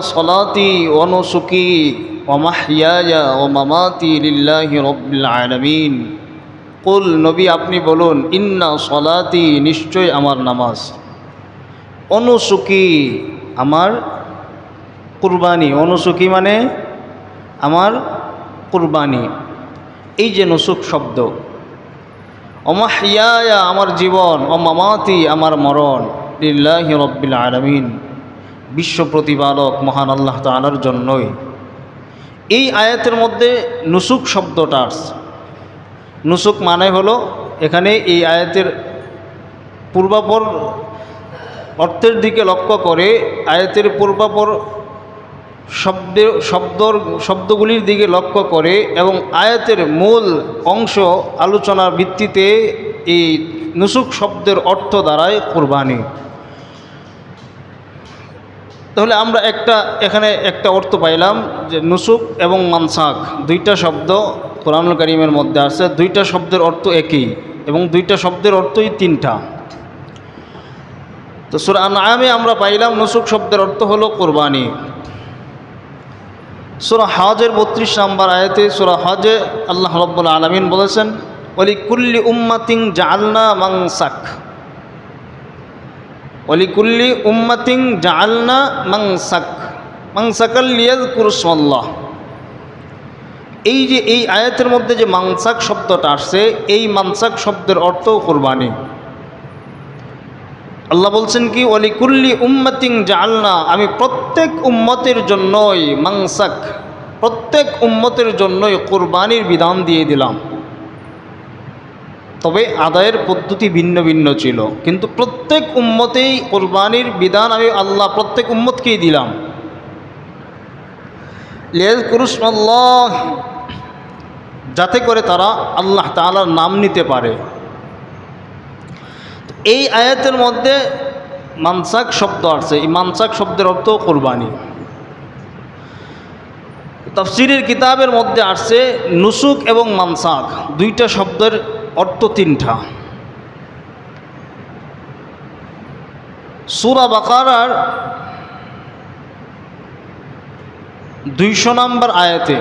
صلاتي ونسكي ومحياي ومماتي لله رب العالمين قل নবী আপনি বলুন ইন্না সলাতি নিশ্চয় আমার নামাজ অনুসুকি আমার কুরবানি অনুসুকি মানে আমার কুরবানি এই যে নুসুক শব্দ ওমাহিয়ায়া আমার জীবন ও মামাতি আমার মরণ লিল্লাহি রব্বিল আলামিন বিশ্ব প্রতিপালক মহান আল্লাহ তাআলার জন্যই। এই আয়াতের মধ্যে নুসুক শব্দটা আসছে। নুসুক মানে হলো এখানে এই আয়াতের পূর্বাপর অর্থের দিকে লক্ষ্য করে আয়াতের পূর্বাপর শব্দগুলির দিকে লক্ষ্য করে এবং আয়াতের মূল অংশ আলোচনার ভিত্তিতে এই নুসুক শব্দের অর্থ দাঁড়ায় কুরবানি। তাহলে আমরা এখানে একটা অর্থ পাইলাম যে নুসুক এবং মানসাক দুইটা শব্দ কোরআনুল কারীমের মধ্যে আছে, দুইটা শব্দের অর্থ একই এবং দুইটা শব্দের অর্থই তিনটা। তো সূরা আনআমে আমরা পাইলাম নুসুক শব্দের অর্থ হলো কুরবানি। সূরা হজের 32 নম্বর আয়াতে সূরা হজে আল্লাহ রাব্বুল আলামিন বলেছেন ওয়ালিকুল্লি উম্মাতিন জাআলনা মানসাক ওয়ালিকুল্লি উম্মাতিন জাআলনা মানসাকাল লিয়াযকুরু ইসমাল্লাহ। এই যে এই আয়াতের মধ্যে যে মানসাক শব্দটা আসছে এই মানসাক শব্দের অর্থ কুরবানি। আল্লাহ বলছেন কি ওয়ালিকুল্লি উম্মাতিন জাআলনা আমি প্রত্যেক উম্মতের জন্যই মানসাক প্রত্যেক উম্মতের জন্যই কুরবানির বিধান দিয়ে দিলাম। তবে আদায়ের পদ্ধতি ভিন্ন ভিন্ন ছিল, কিন্তু প্রত্যেক উম্মতেই কুরবানির বিধান আমি আল্লাহ প্রত্যেক উম্মতকেই দিলাম। লিয়াযকুরু ইসমাল্লাহ যাতে করে তারা আল্লাহ তাআলার নাম নিতে পারে। এই আয়াতের মধ্যে মানসাক শব্দ আছে, এই মানসাক শব্দের অর্থ কুরবানি। তাফসীরের কিতাবের মধ্যে আসছে নুসুক এবং মানসাক দুইটা শব্দের অর্থ তিনটা। সূরা বাকারার 200 নম্বর আয়াতে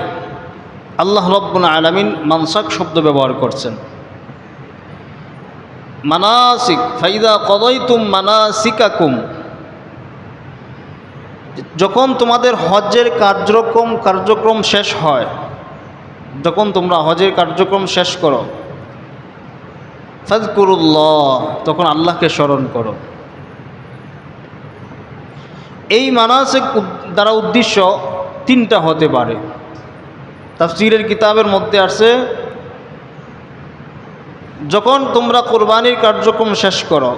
আল্লাহ রাব্বুল আলামিন মানসাক শব্দ ব্যবহার করছেন। মানাসিক ফাইদা কদাইতুম মানাসিকাকুম যখন তোমাদের হজ্জের কার্যক্রম শেষ হয়, যখন তোমরা হজের কার্যক্রম শেষ করো ফাযকুরুল্লাহ তখন আল্লাহকে স্মরণ করো। এই মানাসিক দ্বারা উদ্দেশ্য তিনটা হতে পারে। তাফসীরের কিতাবের মধ্যে আছে যখন তোমরা কুরবানির কার্যক্রম শেষ করো,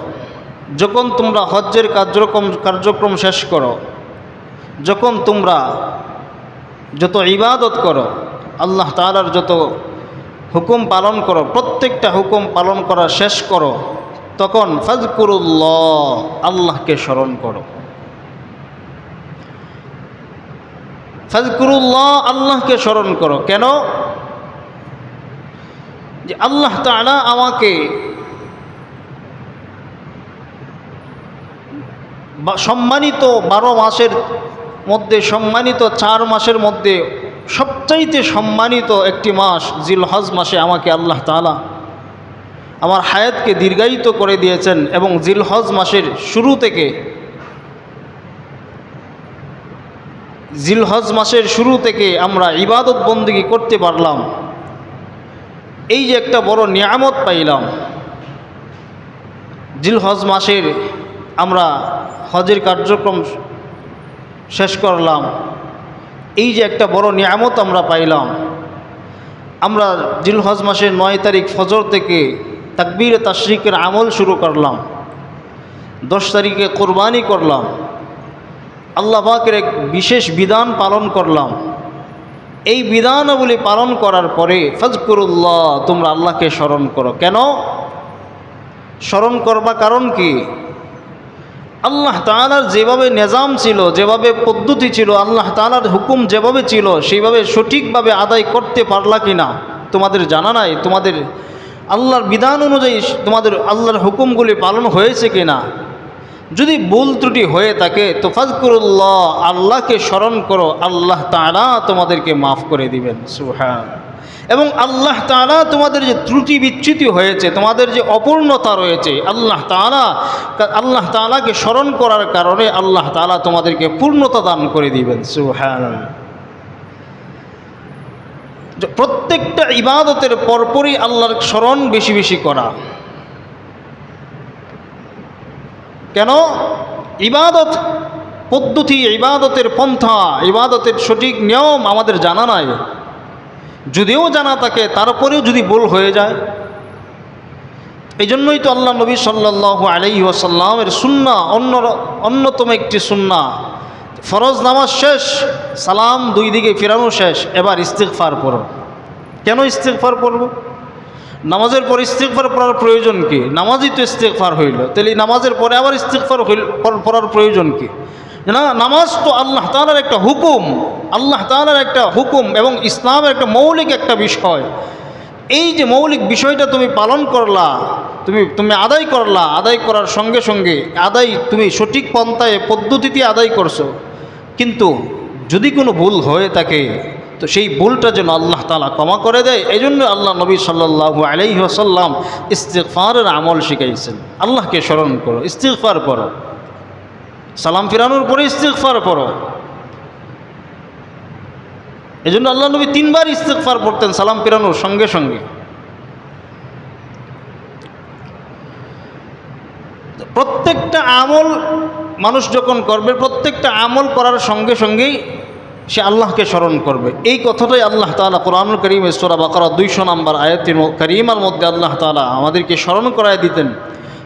যখন তোমরা হজ্জের কার্যক্রম শেষ করো, যখন তোমরা যত ইবাদত করো, আল্লাহ তাআলার যত হুকুম পালন করো, প্রত্যেকটা হুকুম পালন করা শেষ করো, তখন ফাযকুরুল্লাহ আল্লাহকে স্মরণ করো। ফাযকুরুল্লাহ আল্লাহকে স্মরণ করো। কেন? যে আল্লাহ তাআলা আমাকে সম্মানিত 12 মাসের মধ্যে সম্মানিত 4 মাসের মধ্যে সবচাইতে সম্মানিত একটি মাস জিলহজ মাসে আমাকে আল্লাহ তাআলা আমার হায়াতকে দীর্ঘায়িত করে দিয়েছেন এবং জিলহজ মাসের শুরু থেকে আমরা ইবাদত বন্দেগী করতে পারলাম। এই যে একটা বড় নিয়ামত পাইলাম, জিলহজ মাসের আমরা হজের কার্যক্রম শেষ করলাম, এই যে একটা বড় নিয়ামত আমরা পাইলাম। আমরা জিলহজ মাসের 9 তারিখ ফজর থেকে তাকবীরে তাশরিকের আমল শুরু করলাম, 10 তারিখে কুরবানি করলাম, আল্লাহ পাকের এক বিশেষ বিধান পালন করলাম। এই বিধানাবলী পালন করার পরে ফাযকুরুল্লাহ তোমরা আল্লাহকে স্মরণ করো। কেন স্মরণ করবা? কারণ কি? আল্লাহ তাআলার যেভাবে নিজাম ছিল, যেভাবে পদ্ধতি ছিল, আল্লাহ তাআলার হুকুম যেভাবে ছিল সেইভাবে সঠিকভাবে আদায় করতে পারলা কি না তোমাদের জানা নাই। তোমাদের আল্লাহর বিধান অনুযায়ী তোমাদের আল্লাহর হুকুমগুলি পালন হয়েছে কি না। যদি ভুল ত্রুটি হয়ে থাকে তো ফাজকুরুল্লাহ, আল্লাহকে স্মরণ করো, আল্লাহ তাআলা তোমাদেরকে মাফ করে দিবেন। সুবহানাল্লাহ। এবং আল্লাহ তাআলা তোমাদের যে ত্রুটি বিচ্যুতি হয়েছে, তোমাদের যে অপূর্ণতা রয়েছে, আল্লাহ তাআলাকে স্মরণ করার কারণে আল্লাহ তাআলা তোমাদেরকে পূর্ণতা দান করে দিবেন। সুবহানাল্লাহ। প্রত্যেকটা ইবাদতের পরপরই আল্লাহর স্মরণ বেশি বেশি করা। কেন? ইবাদত পদ্ধতি, ইবাদতের পন্থা, ইবাদতের সঠিক নিয়ম আমাদের জানা নাই। যদিও জানা থাকে তারপরেও যদি ভুল হয়ে যায়, এই জন্যই তো আল্লাহ নবী সাল্লাল্লাহু আলাইহি ওয়াসাল্লামের সুন্নাহ অন্যতম একটি সুন্নাহ, ফরজ নামাজ শেষ, সালাম দুই দিকে ফেরানো শেষ, এবার ইস্তিগফার পড়ো। কেন ইস্তিগফার পড়ব? নামাজের পর ইস্তিগফার পড়ার প্রয়োজন কি? নামাজই তো ইস্তিগফার হইল, তাহলে নামাজের পরে আবার ইস্তিগফার পড়ার প্রয়োজন কি? না, নামাজ তো আল্লাহ তাআলার একটা হুকুম, আল্লাহ তাআলার একটা হুকুম এবং ইসলামের একটা মৌলিক একটা বিষয়। এই যে মৌলিক বিষয়টা তুমি পালন করলা, তুমি আদায় করলা, আদায় করার সঙ্গে সঙ্গে তুমি সঠিক পন্থায় পদ্ধতিতে আদায় করছো, কিন্তু যদি কোনো ভুল হয়ে থাকে তো সেই ভুলটা যেন আল্লাহ তাআলা ক্ষমা করে দেয়। এই জন্য আল্লাহ নবী সাল্লাল্লাহু আলাইহি ওয়াসাল্লাম ইস্তিগফারের আমল শিখাইছেন। আল্লাহকে স্মরণ করো, ইস্তিগফার করো, সালাম ফিরানোর পরে ইস্তিগফার করো। এই জন্য আল্লাহ নবী 3 বার ইস্তিগফার পড়তেন সালাম ফিরানোর সঙ্গে সঙ্গে। প্রত্যেকটা আমল মানুষ যখন করবে, প্রত্যেকটা আমল করার সঙ্গে সঙ্গেই সে আল্লাহকে স্মরণ করবে। এই কথাটাই আল্লাহ তাআলা কোরআনুল কারীমে সূরা বাকারা 200 নম্বর আয়াতের কারীমার মধ্যে আল্লাহ তাআলা আমাদেরকে স্মরণ করায় দিতেন।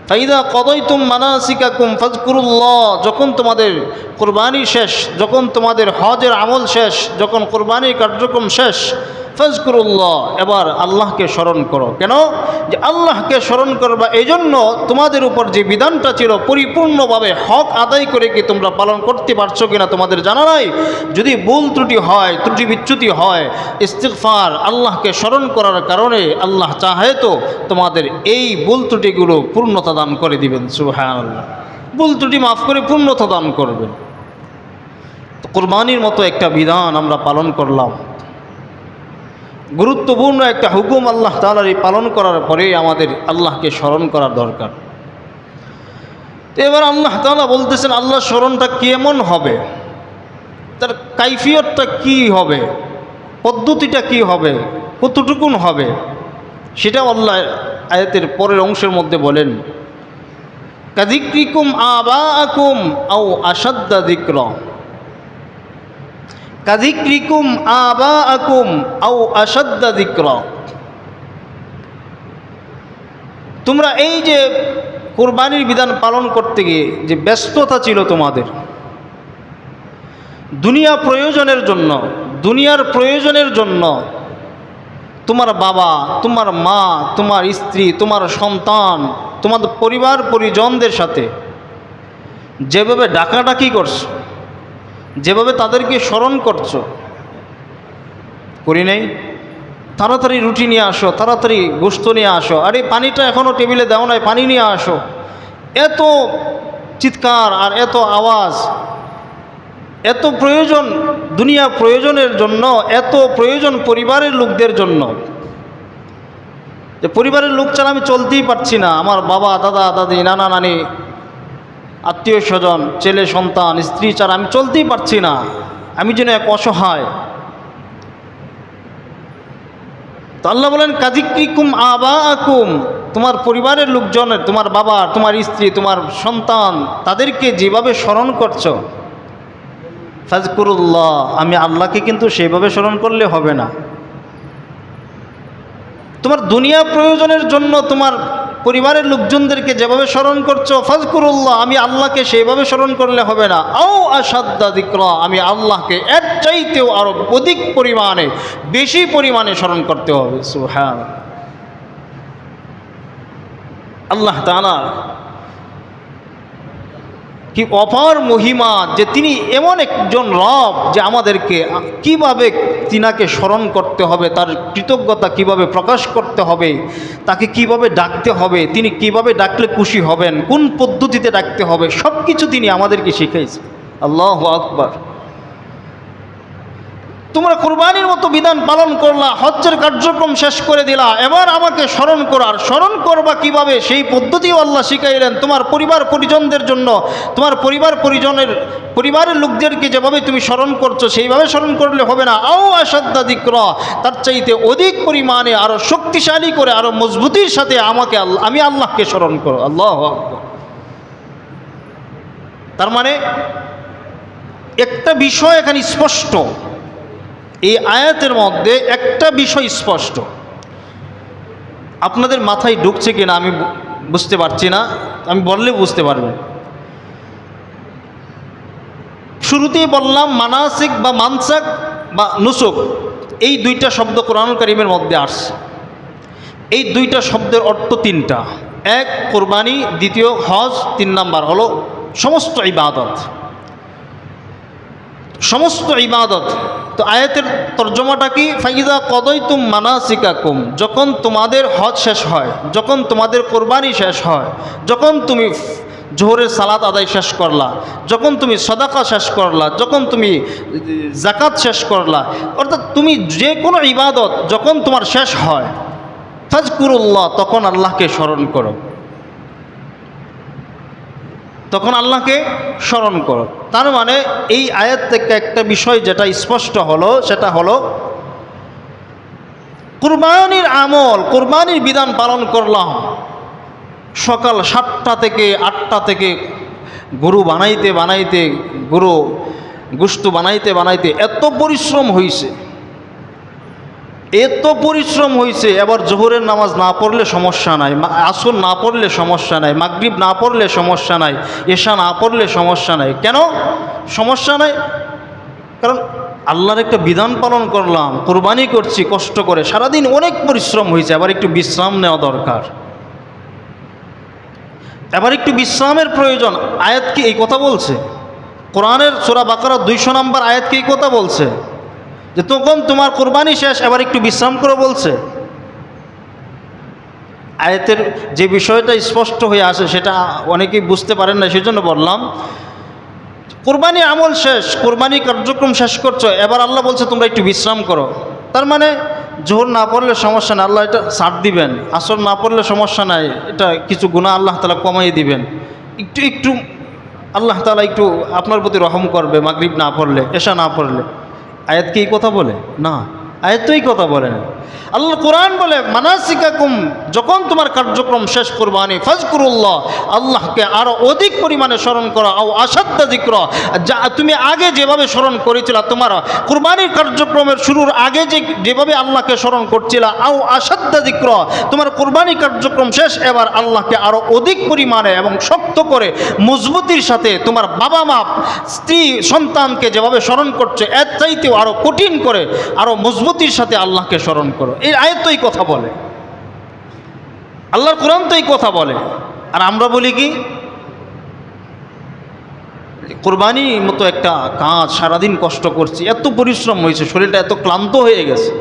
ফাইদা কদাইতুম মানাসিকাকুম ফাজকুরুল্লাহ, যখন তোমাদের কুরবানি শেষ, যখন তোমাদের হজের আমল শেষ, যখন কুরবানির কার্যক্রম শেষ, ফাজকুরুল্লাহ, এবার আল্লাহকে স্মরণ করো। কেন? যে আল্লাহকে স্মরণ করবা, এই জন্য তোমাদের উপর যে বিধানটা ছিল পরিপূর্ণভাবে হক আদায় করে কি তোমরা পালন করতে পারছো কিনা তোমাদের জানা নাই। যদি ভুল ত্রুটি হয়, ত্রুটি বিচ্যুতি হয়, ইস্তিগফার, আল্লাহকে স্মরণ করার কারণে আল্লাহ চাহে তো তোমাদের এই ভুল ত্রুটিগুলো পূর্ণতা দান করে দিবেন। সুবহানাল্লাহ। ভুল ত্রুটি মাফ করে পূর্ণতা দান করবেন। তো কুরবানির মতো একটা বিধান আমরা পালন করলাম, গুরুত্বপূর্ণ একটা হুকুম আল্লাহ তাআলার এই পালন করার পরে আমাদের আল্লাহকে স্মরণ করার দরকার। তো এবার আল্লাহ তাআলা বলতেছেন আল্লাহ স্মরণটা কেমন হবে, তার কাইফিয়তটা কি হবে, পদ্ধতিটা কি হবে, কতটুকুন হবে, সেটাও আল্লাহ আয়াতের পরের অংশের মধ্যে বলেন, কাযিকরিকুম আবাআকুম আও আশাদ্দা যিকরা, কাযিকরিকুম আবাআকুম আও আশাদ্দা যিকরা। তোমরা এই যে কুরবানির বিধান পালন করতে গিয়ে যে ব্যস্ততা ছিল তোমাদের, দুনিয়ার প্রয়োজনের জন্য তোমার বাবা, তোমার মা, তোমার স্ত্রী, তোমার সন্তান, তোমাদের পরিবার পরিজনদের সাথে যেভাবে ডাকাডাকি করছো, যেভাবে তাদেরকে স্মরণ করছো, করি নাই? তাড়াতাড়ি রুটি নিয়ে আসো, তাড়াতাড়ি গোশত নিয়ে আসো, আরে পানিটা এখনও টেবিলে দাও নাই, পানি নিয়ে আসো। এত চিৎকার আর এত আওয়াজ, এত প্রয়োজন দুনিয়া প্রয়োজনের জন্য, এত প্রয়োজন পরিবারের লোকদের জন্য, যে পরিবারের লোক ছাড়া আমি চলতেই পারছি না, আমার বাবা, দাদা, দাদি, নানা, নানি, আত্মীয় স্বজন, ছেলে সন্তান, স্ত্রী ছাড়া আমি চলতেই পারছি না, আমি যেন এক অসহায়। তো আল্লাহ বলেন কাযিকরিকুম আবাআকুম, তোমার পরিবারের লোকজনের, তোমার বাবা, তোমার স্ত্রী, তোমার সন্তান, তাদেরকে যেভাবে স্মরণ করছো, ফাজকুরুল্লাহ, আমি আল্লাহকে কিন্তু সেভাবে স্মরণ করলে হবে না। তোমার দুনিয়া প্রয়োজনের জন্য তোমার পরিবারের লোকজনদেরকে যেভাবে স্মরণ করছো, ফাজকুরুল্লাহ, আমি আল্লাহকে সেইভাবে স্মরণ করলে হবে না। আও আশাদ্দা যিকরা, আমি আল্লাহকে এর চাইতেও আরো অধিক পরিমাণে, বেশি পরিমাণে স্মরণ করতে হবে। সুবহানাল্লাহ। আল্লাহ তাআলা কি অপার মহিমা, যে তিনি এমন একজন রব যে আমাদেরকে কিভাবে তিনাকে স্মরণ করতে হবে, তার কৃতজ্ঞতা কিভাবে প্রকাশ করতে হবে, তাকে কিভাবে ডাকতে হবে, তিনি কিভাবে ডাকলে খুশি হবেন, কোন পদ্ধতিতে ডাকতে হবে, সব কিছু তিনি আমাদেরকে শিখাইছেন। আল্লাহু আকবার। তোমরা কুরবানির মতো বিধান পালন করলা, হজ্জের কার্যক্রম শেষ করে দিলা, এবার আমাকে স্মরণ করার, স্মরণ করবা কিভাবে সেই পদ্ধতিও আল্লাহ শিখাইলেন। তোমার পরিবার পরিজনদের জন্য, তোমার পরিবারের লোকদেরকে যেভাবে তুমি স্মরণ করছো সেইভাবে স্মরণ করলে হবে না। আও আসাদ্দা যিকরা, তার চাইতে অধিক পরিমাণে আরো শক্তিশালী করে, আরো মজবুতির সাথে আমি আল্লাহকে স্মরণ করো। আল্লাহু আকবার। তার মানে একটা বিষয় এখানে স্পষ্ট, এই আয়াতের মধ্যে একটা বিষয় স্পষ্ট। আপনাদের মাথায় ঢুকছে কিনা আমি বুঝতে পারছি না, আমি বললে বুঝতে পারবেন। শুরুতেই বললাম মানাসিক বা মানসাক বা নুসুক, এই দুইটা শব্দ কোরআনুল কারীমের মধ্যে আসছে। এই দুইটা শব্দের অর্থ তিনটা। এক কোরবানি, দ্বিতীয় হজ, 3 নাম্বার হলো সমস্ত ইবাদত। সমস্ত ইবাদত। তো আয়াতের তর্জমাটা কি? ফাইদা কদাইতুম মানাসিকাকুম, যখন তোমাদের হজ শেষ হয়, যখন তোমাদের কোরবানি শেষ হয়, যখন তুমি জোহরের সালাত আদায় শেষ করলা, যখন তুমি সদাকা শেষ করলা, যখন তুমি জাকাত শেষ করলা, অর্থাৎ তুমি যে কোনো ইবাদত যখন তোমার শেষ হয়, ফাজকুরুল্লাহ, তখন আল্লাহকে স্মরণ করো, তখন আল্লাহকে স্মরণ করো। তার মানে এই আয়াত থেকে একটা বিষয় যেটা স্পষ্ট হলো, সেটা হলো কুরবানির আমল, কুরবানির বিধান পালন করলাম। সকাল 7টা থেকে 8টা থেকে গরু বানাইতে গরু গোশত বানাইতে এত পরিশ্রম হয়েছে, এত পরিশ্রম হয়েছে। এবার জোহরের নামাজ না পড়লে সমস্যা নাই, আসর না পড়লে সমস্যা নাই, মাগরিব না পড়লে সমস্যা নাই, এশা না পড়লে সমস্যা নাই। কেন সমস্যা নাই? কারণ আল্লাহর একটা বিধান পালন করলাম, কুরবানি করছি কষ্ট করে, সারাদিন অনেক পরিশ্রম হয়েছে, এবার একটু বিশ্রাম নেওয়া দরকার, এবার একটু বিশ্রামের প্রয়োজন। আয়াত কি এই কথা বলছে? কোরআনের সূরা বাকারা 200 নম্বর আয়াত কি এই কথা বলছে যে তখন তোমার কুরবানি শেষ, এবার একটু বিশ্রাম করো বলছে? আয়াতের যে বিষয়টা স্পষ্ট হয়ে আসে সেটা অনেকেই বুঝতে পারেন না, সেজন্য বললাম কুরবানি আমল শেষ, কুরবানি কার্যক্রম শেষ করছো, এবার আল্লাহ বলছে তোমরা একটু বিশ্রাম করো। তার মানে জোহর না পড়লে সমস্যা নাই, আল্লাহ এটা ছাড় দিবেন। আসর না পড়লে সমস্যা নাই, এটা কিছু গুনাহ আল্লাহ তাআলা কমাই দিবেন। একটু আল্লাহ তাআলা একটু আপনার প্রতি রহম করবে মাগরিব না পড়লে, এশা না পড়লে। আয়াত কি এই কথা বলে? না, আয়াত তো এই কথা বলে না। আল্লাহ কোরআন বলে মানাসিকাকুম, যখন তোমার কার্যক্রম শেষ কুরবানি, ফাজকুরুল্লাহ, আল্লাহকে আরো অধিক পরিমাণে স্মরণ করো। আও আসাদ্দা যিকরা, যা তুমি আগে যেভাবে স্মরণ করেছিলা, তোমার কুরবানির কার্যক্রমের শুরুর আগে যেভাবে আল্লাহকে স্মরণ করছিলা, আও আসাদ্দা যিকরা, তোমার কুরবানি কার্যক্রম শেষ, এবার আল্লাহকে আরো অধিক পরিমাণে এবং শক্ত করে মজবুতির সাথে তোমার বাবা মা স্ত্রী সন্তানকে যেভাবে স্মরণ করছে, এর চাইতেও আরো কঠিন করে আরো মজবুতির সাথে আল্লাহকে স্মরণ করো। এই আয়াত তো এই কথা বলে, আল্লাহর কোরআন তো এই কথা বলে। আর আমরা বলি কি, কুরবানির মতো একটা কাজ, সারাদিন কষ্ট করছি, এত পরিশ্রম হয়েছে, শরীরটা এত ক্লান্ত হয়ে গেছে,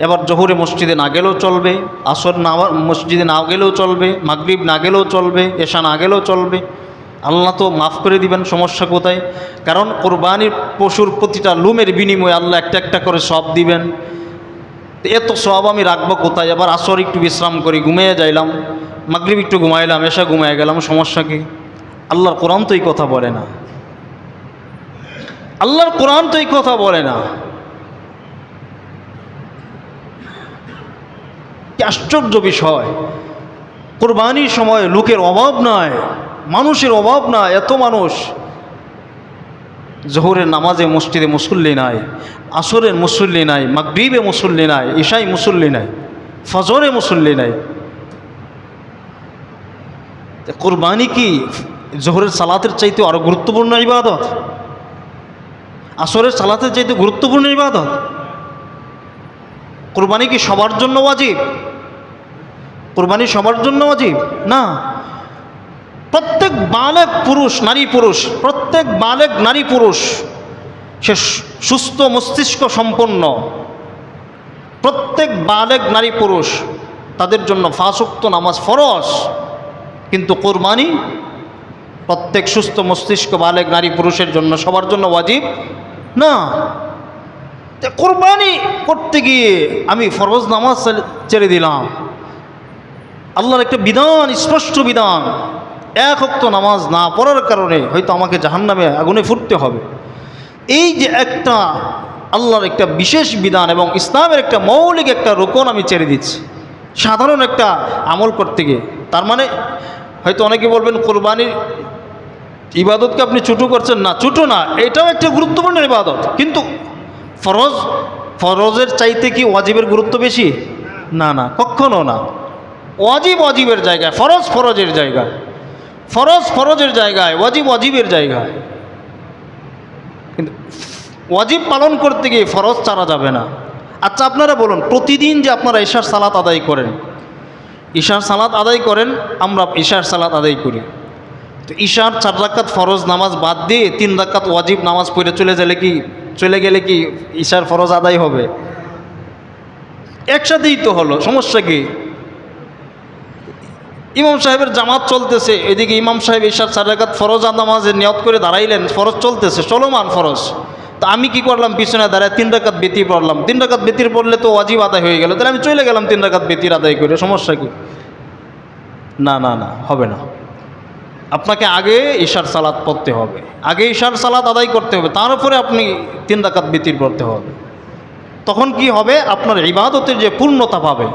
এবার জোহরে মসজিদে না গেলেও চলবে, আসর না মসজিদে না গেলেও চলবে, মাগরিব না গেলেও চলবে, এশা না গেলেও চলবে, আল্লাহ তো মাফ করে দিবেন। সমস্যা কোথায়? কারণ কোরবানির পশুর প্রতিটা লুমের বিনিময়ে আল্লাহ একটা একটা করে সব দিবেন। এত সব আমি রাখবো কোথায়? এবার আসর একটু বিশ্রাম করি, ঘুমিয়ে যাইলাম, মাগরিব একটু ঘুমাইলাম, এশা ঘুমিয়ে গেলাম, সমস্যা কি? আল্লাহর কোরআন তো এই কথা বলে না, আল্লাহর কোরআন তো এই কথা বলে না। কি আশ্চর্য বিষয়! কুরবানির সময় লোকের অভাব নাই, মানুষের অভাব নাই, এত মানুষ। জোহরের নামাজে মসজিদে মুসল্লি নাই, আসরের মুসল্লি নাই, মাগরিবে মুসল্লি নাই, ঈশায় মুসল্লি নাই, ফজরে মুসল্লি নাই। কুরবানি কি জোহরের সালাতের চাইতে আরো গুরুত্বপূর্ণ ইবাদত? আসরের সালাতের চাইতে গুরুত্বপূর্ণ ইবাদত? কুরবানি কি সবার জন্য ওয়াজিব? কুরবানি সবার জন্য ওয়াজিব না। প্রত্যেক বালেগ পুরুষ নারী পুরুষ, প্রত্যেক বালেগ নারী পুরুষ সে সুস্থ মস্তিষ্ক সম্পন্ন, প্রত্যেক বালেগ নারী পুরুষ তাদের জন্য 5 ওয়াক্ত নামাজ ফরজ, কিন্তু কোরবানি প্রত্যেক সুস্থ মস্তিষ্ক বালেগ নারী পুরুষের জন্য সবার জন্য ওয়াজিব না। কোরবানি করতে গিয়ে আমি ফরজ নামাজ ছেড়ে দিলাম। আল্লাহর একটা বিধান, স্পষ্ট বিধান, 1 ওয়াক্ত নামাজ না পড়ার কারণে হয়তো আমাকে জাহান্নামে আগুনে ফুটতে হবে। এই যে একটা আল্লাহর একটা বিশেষ বিধান এবং ইসলামের একটা মৌলিক একটা রোকন আমি ছেড়ে দিচ্ছি সাধারণ একটা আমল করতে গিয়ে। তার মানে হয়তো অনেকে বলবেন কোরবানির ইবাদতকে আপনি ছোটো করছেন। না, ছোটো না, এটাও একটা গুরুত্বপূর্ণ ইবাদত, কিন্তু ফরজের চাইতে কি ওয়াজিবের গুরুত্ব বেশি? না না, কখনো না। ওয়াজিব ওয়াজিবের জায়গায়, ফরজ ফরজের জায়গায়, ফরজ ফরজের জায়গায়, ওয়াজিব ওয়াজিবের জায়গায়। কিন্তু ওয়াজিব পালন করতে গিয়ে ফরজ ছাড়া যাবে না। আচ্ছা আপনারা বলুন, প্রতিদিন যে আপনারা ঈশার সালাত আদায় করেন, ঈশার সালাত আদায় করেন, আমরা ঈশার সালাত আদায় করি, তো ঈশার 4 রাকাত ফরজ নামাজ বাদ দিয়ে 3 রাকাত ওয়াজিব নামাজ পড়ে চলে গেলে কি ঈশার ফরজ আদায় হবে? একসাথেই তো হলো, সমস্যা কি? ইমাম সাহেবের জামাত চলতেছে, এদিকে ইমাম সাহেব ঈশার 4 রাকাত ফরজ নামাজের নিয়ত করে দাঁড়াইলেন, ফরজ চলতেছে, চলমান ফরজ। তো আমি কি করলাম? পিছনে দাঁড়ায় 3 রাকাত বেতির পড়লাম। 3 রাকাত বেতির পড়লে তো ওয়াজিব আদায় হয়ে গেল, তাহলে আমি চলে গেলাম 3 রাকাত বেতির আদায় করে, সমস্যা কি? না না না, হবে না। আপনাকে আগে ঈশার সালাত পড়তে হবে, আগে ঈশার সালাত আদায় করতে হবে, তার উপরে আপনি 3 রাকাত বেতির পড়তে হবে। তখন কি হবে? আপনার ইবাদতের যে পূর্ণতা পাবে,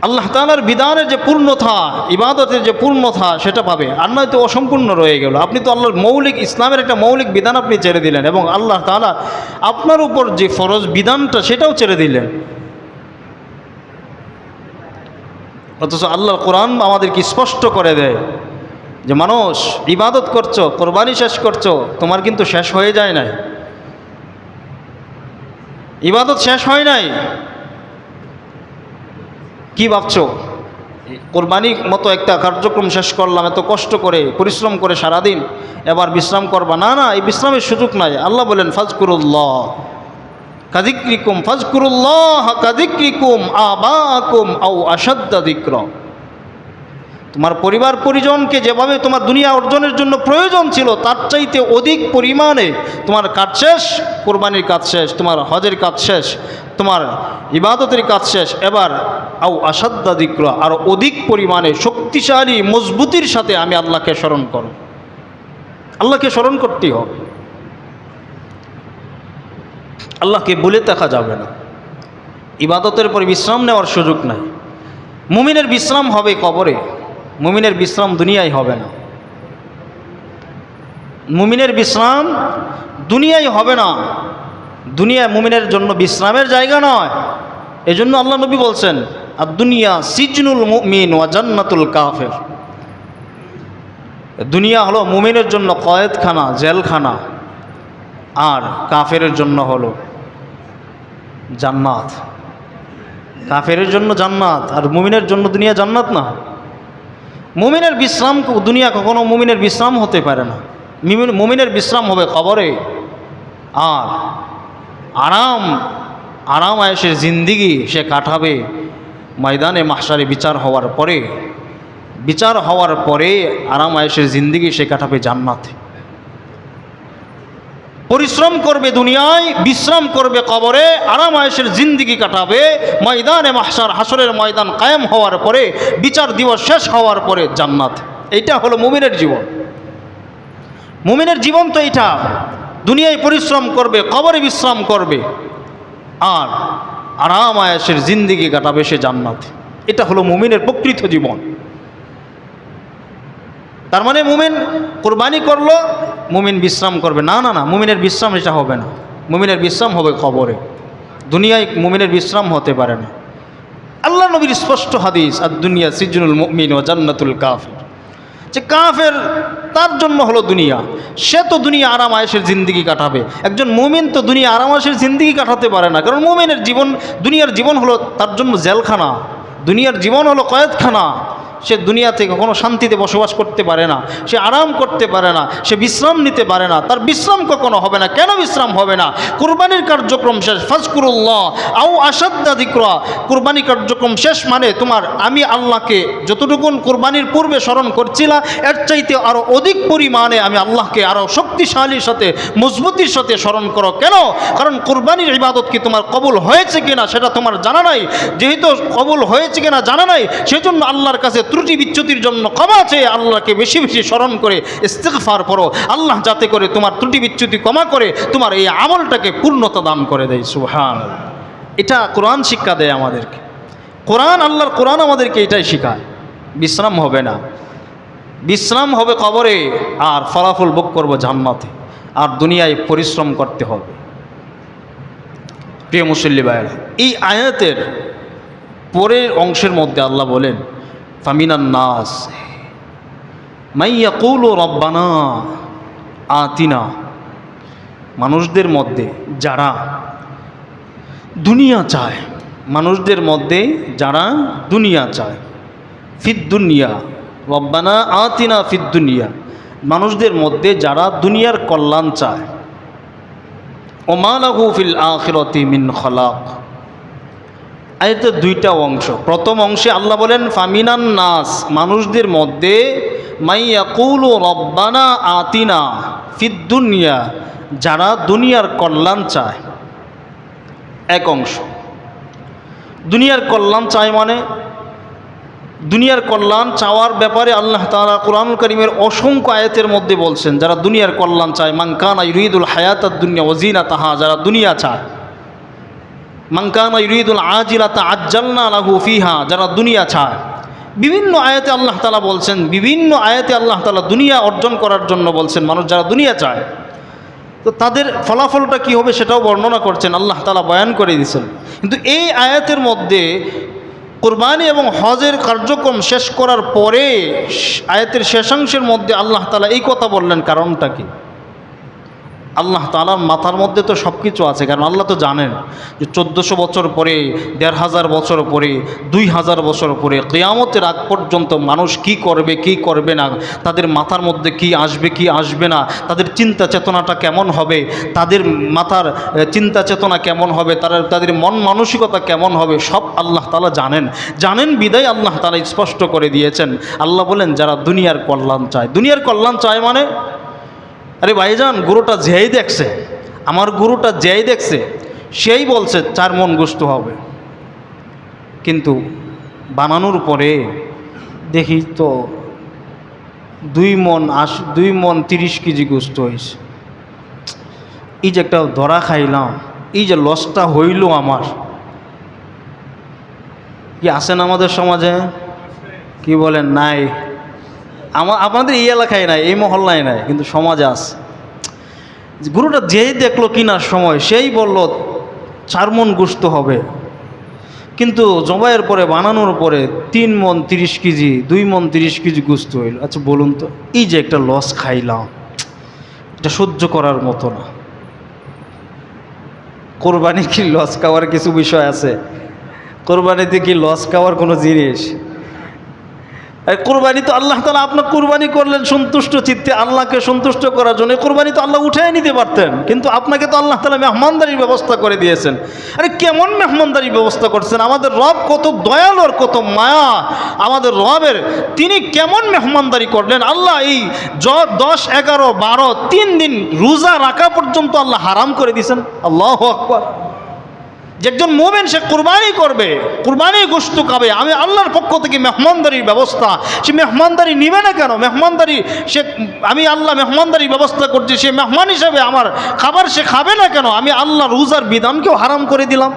আল্লাহ তাআলার বিধানের যে পূর্ণতা, ইবাদতের যে পূর্ণতা সেটা পাবে। আর নয়তো অসম্পূর্ণ রয়ে গেল। আপনি তো আল্লাহর মৌলিক, ইসলামের একটা মৌলিক বিধান আপনি ছেড়ে দিলেন, এবং আল্লাহ তাআলা আপনার উপর যে ফরজ বিধানটা সেটাও ছেড়ে দিলেন। অথচ আল্লাহর কোরআন আমাদেরকে স্পষ্ট করে দেয় যে মানুষ ইবাদত করছো, কোরবানি শেষ করছো, তোমার কিন্তু শেষ হয়ে যায় নাই, ইবাদত শেষ হয় নাই। কি ভাবছো কোরবানি মতো একটা কার্যক্রম শেষ করলাম এত কষ্ট করে পরিশ্রম করে সারাদিন, এবার বিশ্রাম করবা? না না, এই বিশ্রামের সুযোগ নাই। আল্লাহ বলেন ফাজকুরুল্লাহ কাযিক্রিকুম, ফাজকুরুল্লাহ কাযিক্রিকুম আবাকুম আও আশাদ্দা যিকরা। তোমার পরিবার পরিজনকে যেভাবে তোমার দুনিয়া অর্জনের জন্য প্রয়োজন ছিল তার চাইতে অধিক পরিমাণে তোমার কাজ শেষ, কোরবানির কাজ শেষ, তোমার হজের কাজ শেষ, তোমার ইবাদতের কাজ শেষ, এবার আও আশাদ্দা যিকরা, আর অধিক পরিমাণে শক্তিশালী মজবুতির সাথে আমি আল্লাহকে স্মরণ করো। আল্লাহকে স্মরণ করতেই হবে, আল্লাহকে ভুলে দেখা যাবে না। ইবাদতের পর বিশ্রাম নেওয়ার সুযোগ নাই। মুমিনের বিশ্রাম হবে কবরে, মুমিনের বিশ্রাম দুনিয়ায় হবে না। মুমিনের বিশ্রাম দুনিয়ায় হবে না। দুনিয়ায় মুমিনের জন্য বিশ্রামের জায়গা নয়। এজন্য আল্লাহ নবী বলছেন, আর দুনিয়া সিজনুল মুমিন ওয়া জান্নাতুল কাফের। দুনিয়া হলো মুমিনের জন্য কয়েদখানা, জেলখানা, আর কাফেরের জন্য হলো জান্নাত। কাফেরের জন্য জান্নাত, আর মুমিনের জন্য দুনিয়া জান্নাত না। মুমিনের বিশ্রাম, দুনিয়া কখনো মুমিনের বিশ্রাম হতে পারে না। মুমিনের বিশ্রাম হবে কবরে, আর আরাম আয়েশের জিন্দিগি সে কাটাবে ময়দানে মাহশারে। বিচার হওয়ার পরে আরাম আয়েশের জিন্দিগি সে কাটাবে জান্নাতে। পরিশ্রম করবে দুনিয়ায়, বিশ্রাম করবে কবরে, আরাম আয়েশের জিন্দিগি কাটাবে ময়দানে মাহশার, হাসরের ময়দান কায়েম হওয়ার পরে, বিচার দিবস শেষ হওয়ার পরে জান্নাত। এইটা হলো মুমিনের জীবন। মুমিনের জীবন তো এইটা, দুনিয়ায় পরিশ্রম করবে, কবরে বিশ্রাম করবে, আর আরাম আয়েশের জিন্দিগি কাটাবে সে জান্নাতে। এটা হলো মুমিনের প্রকৃত জীবন। তার মানে মুমিন কোরবানি করলো, মুমিন বিশ্রাম করবে? না না না, মুমিনের বিশ্রাম এটা হবে না। মুমিনের বিশ্রাম হবে কবরে, দুনিয়ায় মুমিনের বিশ্রাম হতে পারে না। আল্লাহ নবীর স্পষ্ট হাদিস, আর দুনিয়া সিজনুল মুমিন ওয়া জান্নাতুল কাফির, যে কাফের তার জন্য হলো দুনিয়া, সে তো দুনিয়া আরাম আয়েশের জিন্দিগি কাটাবে। একজন মুমিন তো দুনিয়া আরাম আয়েশের জিন্দিগি কাটাতে পারে না, কারণ মুমিনের জীবন, দুনিয়ার জীবন হলো তার জন্য জেলখানা, দুনিয়ার জীবন হলো কয়েদখানা। সে দুনিয়াতে কখনো শান্তিতে বসবাস করতে পারে না, সে আরাম করতে পারে না, সে বিশ্রাম নিতে পারে না, তার বিশ্রাম কখনো হবে না। কেন বিশ্রাম হবে না? কুরবানির কার্যক্রম শেষ, ফাজকুরুল্লাহ আও আসাদ্দা যিকরা। কুরবানি কার্যক্রম শেষ মানে তোমার আমি আল্লাহকে যতটুকুন কুরবানির পূর্বে স্মরণ করছিলা এর চাইতে আরও অধিক পরিমাণে আমি আল্লাহকে আরও শক্তিশালীর সাথে মজবুতির সাথে স্মরণ করো। কেন? কারণ কুরবানির ইবাদত কি তোমার কবুল হয়েছে কিনা সেটা তোমার জানা নাই। যেহেতু কবুল হয়েছে কিনা জানা নাই, সেজন্য আল্লাহর কাছে ত্রুটি বিচ্যুতির জন্য ক্ষমা চেয়ে আল্লাহকে বেশি বেশি স্মরণ করে ইস্তিগফার করো, আল্লাহ যাতে করে তোমার ত্রুটি বিচ্যুতি ক্ষমা করে তোমার এই আমলটাকে পূর্ণতা দান করে দেয়। সুবহানাল্লাহ। এটা কোরআন শিক্ষা দেয় আমাদেরকে। কোরআন, আল্লাহর কোরআন আমাদেরকে এটাই শেখায়। বিশ্রাম হবে না, বিশ্রাম হবে কবরে, আর ফলাফল ভোগ করবো জান্নাতে, আর দুনিয়ায় পরিশ্রম করতে হবে। প্রিয় মুসল্লি ভাইয়েরা, এই আয়াতের পরের অংশের মধ্যে আল্লাহ বলেন ফামিনান নাস মাই ইয়াকুলু রব্বানা আতিনা। মানুষদের মধ্যে যারা দুনিয়া চায়, মানুষদের মধ্যে যারা দুনিয়া চায়, ফিদ দুনিয়া, রব্বানা আতিনা ফিদ দুনিয়া, মানুষদের মধ্যে যারা দুনিয়ার কল্যাণ চায়, ওমা লাহু ফিল আখিরাতি মিন খলাক। আয়াতের দুইটা অংশ। প্রথম অংশে আল্লাহ বলেন ফামিনান নাস, মানুষদের মধ্যে মাই ইয়াকুলু রব্বানা আতিনা ফিদ দুনিয়া, যারা দুনিয়ার কল্যাণ চায়। এক অংশ দুনিয়ার কল্যাণ চায়, মানে দুনিয়ার কল্যাণ চাওয়ার ব্যাপারে আল্লাহ তাআলা কুরআনুল কারীমের অসংখ্য আয়াতের মধ্যে বলছেন যারা দুনিয়ার কল্যাণ চায়। মান কানা ইউরিদুল হায়াতাদ দুনিয়া ওয়া যিনাতাহা, যারা দুনিয়া চায়। মান কানা ইউরিদুল আজিলাতা আজ্জালনা লাহু ফিহা, যারা দুনিয়া চায়। বিভিন্ন আয়াতে আল্লাহ তাআলা বলছেন, বিভিন্ন আয়াতে আল্লাহ তাআলা দুনিয়া অর্জন করার জন্য বলছেন। মানুষ যারা দুনিয়া চায়, তো তাদের ফলাফলটা কী হবে সেটাও বর্ণনা করছেন, আল্লাহ তাআলা বয়ান করে দিয়েছেন। কিন্তু এই আয়াতের মধ্যে কুরবানি এবং হজের কার্যক্রম শেষ করার পরে আয়াতের শেষাংশের মধ্যে আল্লাহ তাআলা এই কথা বললেন, কারণটা কি? আল্লাহ তাআলার মাথার মধ্যে তো সব কিছু আছে, কারণ আল্লাহ তো জানেন যে 1400 বছর পরে, 1500 বছর পরে, 2000 বছর পরে, কিয়ামতের আগ পর্যন্ত মানুষ কি করবে কি করবে না, তাদের মাথার মধ্যে কি আসবে কি আসবে না, তাদের চিন্তা চেতনাটা কেমন হবে, তাদের মাথার চিন্তা চেতনা কেমন হবে, তাদের মন মানসিকতা কেমন হবে, সব আল্লাহ তাআলা জানেন বিদায় আল্লাহ তাআলা স্পষ্ট করে দিয়েছেন। আল্লাহ বলেন যারা দুনিয়ার কল্যাণ চায়। দুনিয়ার কল্যাণ চায় মানে, আরে ভাইজান, গুরুটা যেই দেখছে, আমার গুরুটা যেই দেখছে সেই বলছে 4 মণ গোশত হবে, কিন্তু বানানোর পরে দেখি তো 2 মণ 30 কেজি গোশত হয়েছে। এই যে একটা ধরা খাইলাম, এই যে লসটা হইল আমার, কি আছেন আমাদের সমাজে? কি বলেন? নাই। আপনাদের এই এলাকায় নাই, এই মহল্লায় নাই, কিন্তু সমাজে আছে। গুরুটা যেই দেখলো কিনার সময় সেই বলল 4 মণ গোশত হবে, কিন্তু জবাইয়ের পরে বানানোর পরে 3 মণ 30 কেজি, 2 মণ 30 কেজি গোশত হইল। আচ্ছা বলুন তো, এই যে একটা লস খাইলাম, এটা সহ্য করার মতো না। কোরবানি কি লস খাওয়ার কিছু বিষয় আছে? কোরবানিতে কি লস খাওয়ার কোনো জিনিস? কোরবানি তো আল্লাহ তাআলা আপনার কোরবানি করলেন সন্তুষ্ট চিত্তে, আল্লাহকে সন্তুষ্ট করার জন্য। কোরবানি তো আল্লাহ উঠাই নিতে পারতেন, কিন্তু আপনাকে তো আল্লাহ তাআলা মেহমানদারির ব্যবস্থা করে দিয়েছেন। আরে কেমন মেহমানদারির ব্যবস্থা করছেন? আমাদের রব কত দয়ালু আর কত মায়া আমাদের রবের, তিনি কেমন মেহমানদারি করলেন। আল্লাহ এই 10, 11, 12, 3 দিন রোজা রাখা পর্যন্ত আল্লাহ হারাম করে দিয়েছেন। আল্লাহু আকবার। যে একজন মুমিন সে কুরবানি করবে, কুরবানির গোশত খাবে, আমি আল্লাহর পক্ষ থেকে মেহমানদারির ব্যবস্থা, সে মেহমানদারি নিবে না কেন? মেহমানদারি আমি আল্লাহ মেহমানদারির ব্যবস্থা করছি, সে মেহমান হিসাবে আমার খাবার সে খাবে না কেন? আমি আল্লাহ রোজার বিধানকেও হারাম করে দিলাম।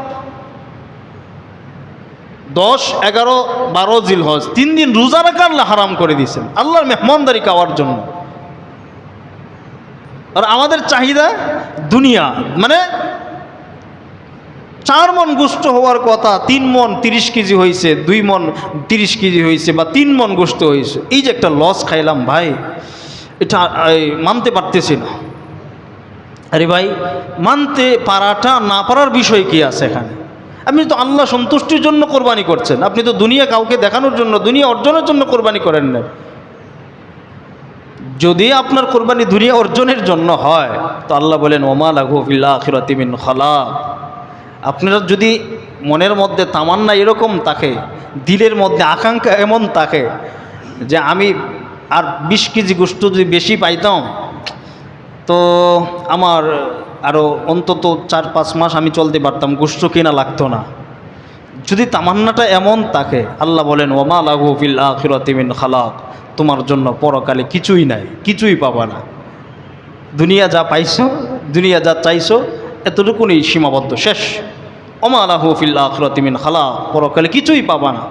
10, 11, 12 জিলহজ 3 দিন রোজা রাখা আল্লাহ হারাম করে দিয়েছেন আল্লাহর মেহমানদারি খাওয়ার জন্য। আর আমাদের চাহিদা দুনিয়া, মানে 4 মণ গোশত হওয়ার কথা, 3 মণ 30 কেজি হয়েছে, 2 মণ 30 কেজি হয়েছে, বা 3 মণ গোশত হয়েছে। এই যে একটা লস খাইলাম ভাই, এটা মানতে পারতেছি না। আরে ভাই, মানতে পারাটা না পারার বিষয় কি আছে এখানে? আপনি তো আল্লাহ সন্তুষ্টির জন্য কোরবানি করছেন, আপনি তো দুনিয়া কাউকে দেখানোর জন্য, দুনিয়া অর্জনের জন্য কোরবানি করেন না। যদি আপনার কোরবানি দুনিয়া অর্জনের জন্য হয় তো আল্লাহ বলেন ওমা লাহু ফিল আখিরাতি মিন খালাক। আপনারা যদি মনের মধ্যে তামান্না এরকম থাকে, দিলের মধ্যে আকাঙ্ক্ষা এমন থাকে যে আমি আর 20 কেজি গোশত যদি বেশি পাইতাম তো আমার আরও অন্তত 4-5 মাস আমি চলতে পারতাম, গোশত কিনা লাগতো না, যদি তামান্নাটা এমন থাকে, আল্লাহ বলেন ওমা লাহু ফিল আখিরাতি মিন খালাক, তোমার জন্য পরকালে কিছুই নাই, কিছুই পাবা না। দুনিয়া যা পাইছো, দুনিয়া যা চাইছো এতটুকুনি সীমাবদ্ধ, শেষ। ওমা লাহু ফিল আখিরাতি মিন খালাক, পরকালে কিছুই পাবা না।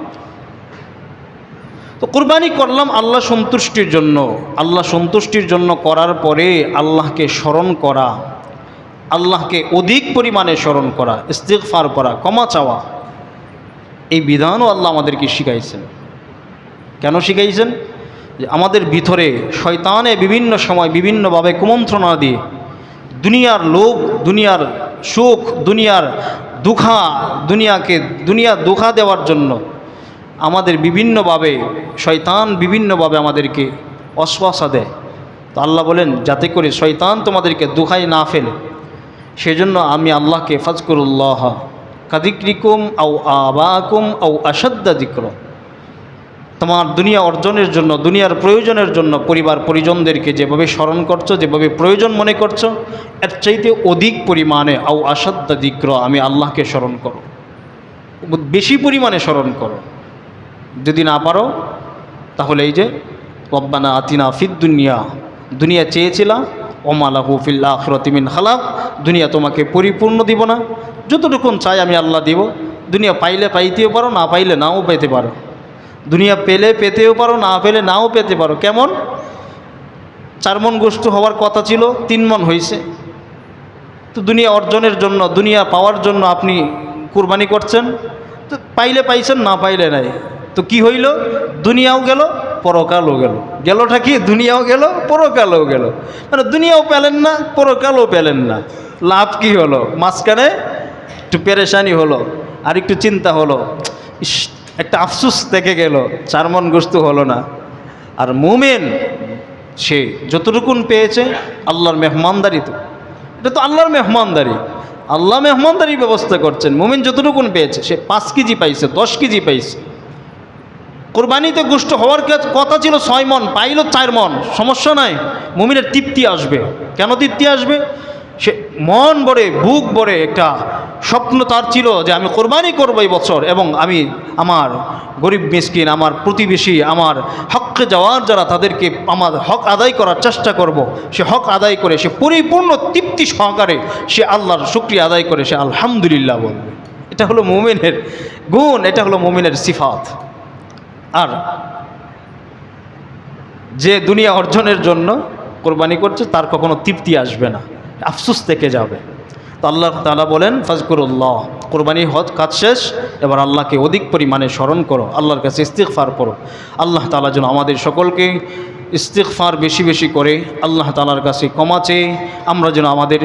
তো কুরবানি করলাম আল্লাহ সন্তুষ্টির জন্য। আল্লাহ সন্তুষ্টির জন্য করার পরে আল্লাহকে স্মরণ করা, আল্লাহকে অধিক পরিমাণে স্মরণ করা, ইস্তিগফার করা, ক্ষমা চাওয়া, এই বিধানও আল্লাহ আমাদেরকে শিখাইছেন। কেন শিখাইছেন? যে আমাদের ভিতরে শয়তানে বিভিন্ন সময় বিভিন্নভাবে কুমন্ত্রণা দিয়ে দুনিয়ার লোভ, দুনিয়ার সুখ, দুনিয়ার দুঃখা, দুনিয়া দুঃখা দেওয়ার জন্য আমাদের বিভিন্নভাবে শয়তান বিভিন্নভাবে আমাদেরকে অশ্বাসা দেয়। তো আল্লাহ বলেন যাতে করে শয়তান তোমাদেরকে দুঃখায় না ফেলে, সেজন্য আমি আল্লাহকে ফাজকুরুল্লাহ কাযিকরিকুম আও আবাকুম আও আশাদ্দা যিকর। তোমার দুনিয়া অর্জনের জন্য, দুনিয়ার প্রয়োজনের জন্য পরিবার পরিজনদেরকে যেভাবে স্মরণ করছো, যেভাবে প্রয়োজন মনে করছো, এর চাইতে অধিক পরিমাণে আও আশাদ্দা যিকর, আমি আল্লাহকে স্মরণ করো, বেশি পরিমাণে স্মরণ করো। যদি না পারো তাহলে এই যে রব্বানা আতিনা ফিদ দুনিয়া, দুনিয়া চেয়েছিলা, ওমা লাহু ফিল আখিরাতি মিন খালাক, দুনিয়া তোমাকে পরিপূর্ণ দিব না, যতটুকুন চাই আমি আল্লাহ দিব। দুনিয়া পাইলে পাইতেও পারো, না পাইলে নাও পেতে পারো। দুনিয়া পেলে পেতেও পারো, না পেলে নাও পেতে পারো। কেমন? 4 মণ গোশত হওয়ার কথা ছিল, 3 মণ হয়েছে। তো দুনিয়া অর্জনের জন্য, দুনিয়া পাওয়ার জন্য আপনি কুরবানি করছেন, তো পাইলে পাইছেন, না পাইলে নাই। তো কি হইল? দুনিয়াও গেল, পরকালও গেল। গেলটা কি? দুনিয়াও গেল, পরকালও গেল। মানে দুনিয়াও পেলেন না, পরকালও পেলেন না। লাভ কি হলো? মাঝখানে একটু পেরেশানি হলো, আর একটু চিন্তা হলো, একটা আফসোস থেকে গেল, 4 মণ গোশত হলো না। আর মুমিন সে যতটুকুন পেয়েছে আল্লাহর মেহমানদারি, তো এটা তো আল্লাহর মেহমানদারি, আল্লাহ মেহমানদারি ব্যবস্থা করছেন। মুমিন যতটুকুন পেয়েছে, সে 5 কেজি পাইছে, 10 কেজি পাইছে। কোরবানিতে গোশত হওয়ার কথা ছিল 6 মণ, পাইল 4 মণ, সমস্যা নাই, মুমিনের তৃপ্তি আসবে। কেন তৃপ্তি আসবে? সে মন ভরে, বুক ভরে একটা স্বপ্ন তার ছিল যে আমি কোরবানি করবো এই বছর, এবং আমি আমার গরিব মিসকিন, আমার প্রতিবেশী, আমার হককে যাওয়ার যারা, তাদেরকে আমার হক আদায় করার চেষ্টা করব। সে হক আদায় করে, সে পরিপূর্ণ তৃপ্তি সহকারে সে আল্লাহর শুকরিয়া আদায় করে সে আলহামদুলিল্লাহ বলবে। এটা হলো মুমিনের গুণ, এটা হলো মুমিনের সিফাত। আর যে দুনিয়া অর্জনের জন্য কোরবানি করছে তার কখনো তৃপ্তি আসবে না, আফসোস থেকে যাবে। তো আল্লাহ তাআলা বলেন ফাজকুরুল্লাহ, কোরবানি কাজ শেষ, এবার আল্লাহকে অধিক পরিমাণে স্মরণ করো, আল্লাহর কাছে ইস্তিগফার করো। আল্লাহ তাআলা যেন আমাদের সকলকে ইস্তিগফার বেশি বেশি করে আল্লাহ তাআলার কাছে ক্ষমা চেয়ে আমরা যেন আমাদের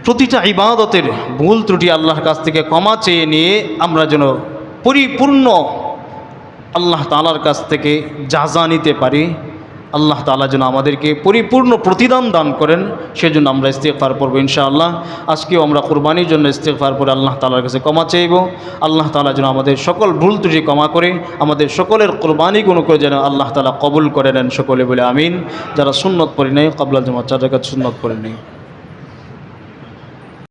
প্রতিটা ইবাদতের ভুল ত্রুটি আল্লাহর কাছ থেকে ক্ষমা চেয়ে নিয়ে আমরা যেন পরিপূর্ণ আল্লাহ তাআলার কাছ থেকে জাযা নিতে পারি। আল্লাহ তাআলা যেন আমাদেরকে পরিপূর্ণ প্রতিদান দান করেন, সেজন্য আমরা ইস্তিগফার করব ইনশাআল্লাহ। আজকেও আমরা কুরবানির জন্য ইস্তিগফার করে আল্লাহ তাআলার কাছে ক্ষমা চাইব। আল্লাহ তাআলা যেন আমাদের সকল ভুল ত্রুটি ক্ষমা করে আমাদের সকলের কুরবানিগুলো করে যেন আল্লাহ তাআলা কবুল করে নেন। সকলে বলে আমিন। যারা সুন্নত পড়ি নাই, ক্বাবলাল জামাত 4 রাকাত সুন্নত পড়ে নেই।